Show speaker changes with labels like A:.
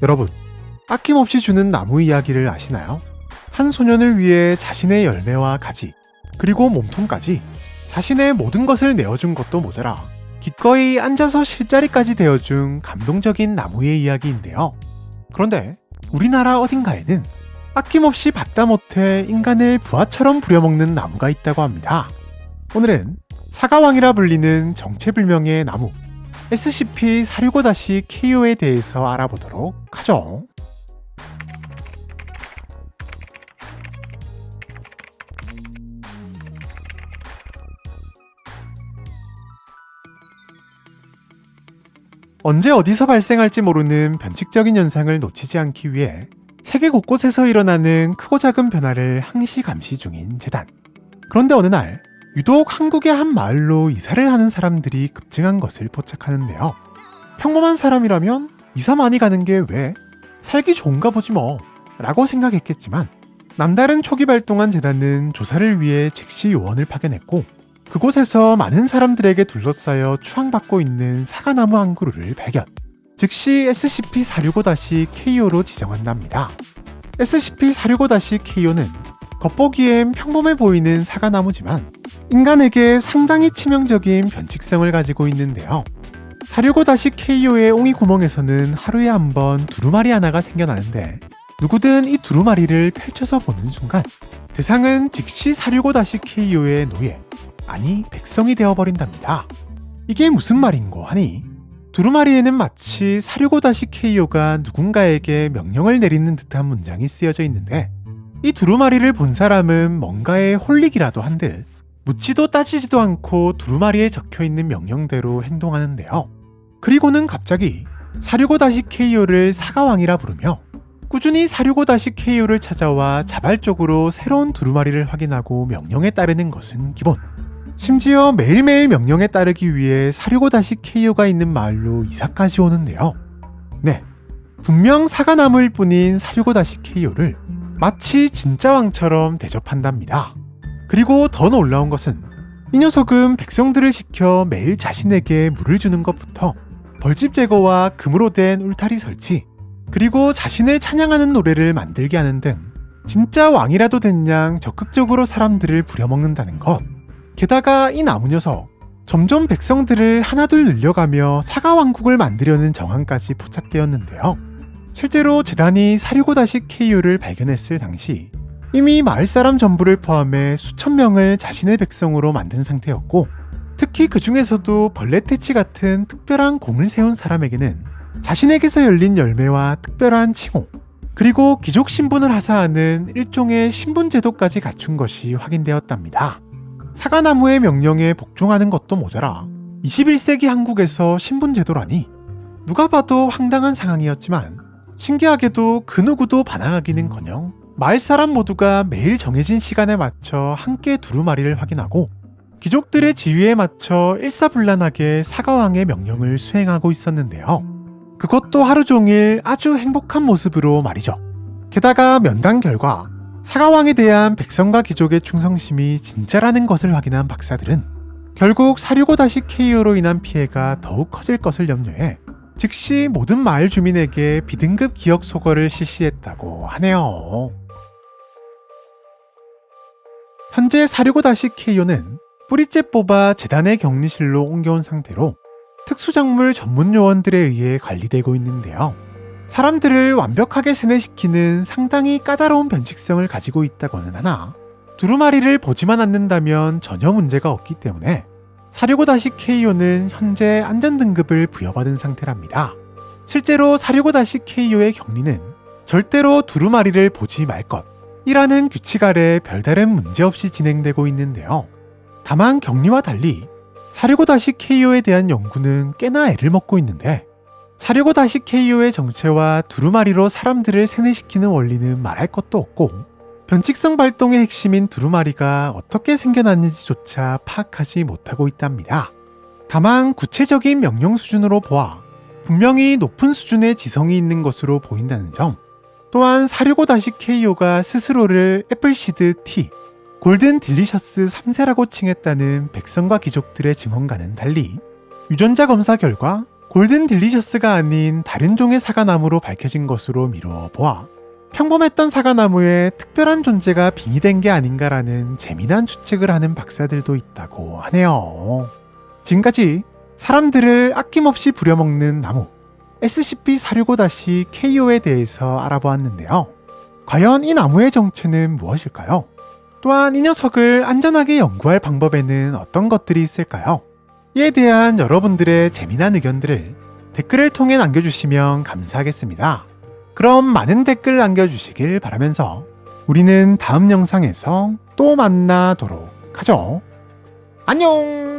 A: 여러분, 아낌없이 주는 나무 이야기를 아시나요? 한 소년을 위해 자신의 열매와 가지, 그리고 몸통까지 자신의 모든 것을 내어준 것도 모자라 기꺼이 앉아서 실자리까지 되어준 감동적인 나무의 이야기인데요. 그런데 우리나라 어딘가에는 아낌없이 받다 못해 인간을 부하처럼 부려먹는 나무가 있다고 합니다. 오늘은 사과왕이라 불리는 정체불명의 나무 SCP-465-KO에 대해서 알아보도록 하죠. 언제 어디서 발생할지 모르는 변칙적인 현상을 놓치지 않기 위해 세계 곳곳에서 일어나는 크고 작은 변화를 항시 감시 중인 재단. 그런데 어느 날 유독 한국의 한 마을로 이사를 하는 사람들이 급증한 것을 포착하는데요. 평범한 사람이라면 이사 많이 가는 게 왜? 살기 좋은가 보지 뭐 라고 생각했겠지만 남다른 초기 발동한 재단은 조사를 위해 즉시 요원을 파견했고 그곳에서 많은 사람들에게 둘러싸여 추앙받고 있는 사과나무 한 그루를 발견. 즉시 SCP-465-KO로 지정한답니다. SCP-465-KO는 겉보기엔 평범해 보이는 사과나무지만 인간에게 상당히 치명적인 변칙성을 가지고 있는데요. 465-KO의 옹이 구멍에서는 하루에 한 번 두루마리 하나가 생겨나는데 누구든 이 두루마리를 펼쳐서 보는 순간 대상은 즉시 465-KO의 노예, 아니 백성이 되어버린답니다. 이게 무슨 말인고 하니 두루마리에는 마치 465-KO가 누군가에게 명령을 내리는 듯한 문장이 쓰여져 있는데 이 두루마리를 본 사람은 뭔가에 홀리기라도 한 듯 묻지도 따지지도 않고 두루마리에 적혀있는 명령대로 행동하는데요. 그리고는 갑자기 465-KO를 사과왕이라 부르며 꾸준히 465-KO를 찾아와 자발적으로 새로운 두루마리를 확인하고 명령에 따르는 것은 기본. 심지어 매일매일 명령에 따르기 위해 465-KO가 있는 마을로 이사까지 오는데요. 네, 분명 사과나무일 뿐인 465-KO를 마치 진짜 왕처럼 대접한답니다. 그리고 더 놀라운 것은 이 녀석은 백성들을 시켜 매일 자신에게 물을 주는 것부터 벌집 제거와 금으로 된 울타리 설치, 그리고 자신을 찬양하는 노래를 만들게 하는 등 진짜 왕이라도 된 양 적극적으로 사람들을 부려먹는다는 것. 게다가 이 나무 녀석 점점 백성들을 하나둘 늘려가며 사과왕국을 만들려는 정황까지 포착되었는데요. 실제로 재단이 465-KO를 발견했을 당시 이미 마을 사람 전부를 포함해 수천 명을 자신의 백성으로 만든 상태였고 특히 그 중에서도 벌레테치 같은 특별한 공을 세운 사람에게는 자신에게서 열린 열매와 특별한 칭호, 그리고 귀족 신분을 하사하는 일종의 신분제도까지 갖춘 것이 확인되었답니다. 사과나무의 명령에 복종하는 것도 모자라 21세기 한국에서 신분제도라니 누가 봐도 황당한 상황이었지만 신기하게도 그 누구도 반항하기는커녕 마을 사람 모두가 매일 정해진 시간에 맞춰 함께 두루마리를 확인하고 귀족들의 지휘에 맞춰 일사불란하게 사과왕의 명령을 수행하고 있었는데요. 그것도 하루 종일 아주 행복한 모습으로 말이죠. 게다가 면담 결과 사과왕에 대한 백성과 귀족의 충성심이 진짜라는 것을 확인한 박사들은 결국 465-KO로 인한 피해가 더욱 커질 것을 염려해 즉시 모든 마을 주민에게 비등급 기억 소거를 실시했다고 하네요. 현재 465-KO는 뿌리째 뽑아 재단의 격리실로 옮겨온 상태로 특수작물 전문 요원들에 의해 관리되고 있는데요. 사람들을 완벽하게 세뇌시키는 상당히 까다로운 변칙성을 가지고 있다고는 하나 두루마리를 보지만 않는다면 전혀 문제가 없기 때문에 465-KO는 현재 안전등급을 부여받은 상태랍니다. 실제로 465-KO의 격리는 절대로 두루마리를 보지 말 것 이라는 규칙 아래 별다른 문제 없이 진행되고 있는데요. 다만 격리와 달리 465-KO에 대한 연구는 꽤나 애를 먹고 있는데 465-KO의 정체와 두루마리로 사람들을 세뇌시키는 원리는 말할 것도 없고 변칙성 발동의 핵심인 두루마리가 어떻게 생겨났는지조차 파악하지 못하고 있답니다. 다만 구체적인 명령 수준으로 보아 분명히 높은 수준의 지성이 있는 것으로 보인다는 점, 또한 465-KO가 스스로를 애플시드 T, 골든 딜리셔스 3세라고 칭했다는 백성과 귀족들의 증언과는 달리 유전자 검사 결과 골든 딜리셔스가 아닌 다른 종의 사과나무로 밝혀진 것으로 미루어 보아 평범했던 사과나무에 특별한 존재가 빙의된 게 아닌가라는 재미난 추측을 하는 박사들도 있다고 하네요. 지금까지 사람들을 아낌없이 부려먹는 나무 SCP-465-KO에 대해서 알아보았는데요. 과연 이 나무의 정체는 무엇일까요? 또한 이 녀석을 안전하게 연구할 방법에는 어떤 것들이 있을까요? 이에 대한 여러분들의 재미난 의견들을 댓글을 통해 남겨주시면 감사하겠습니다. 그럼 많은 댓글 남겨주시길 바라면서 우리는 다음 영상에서 또 만나도록 하죠. 안녕!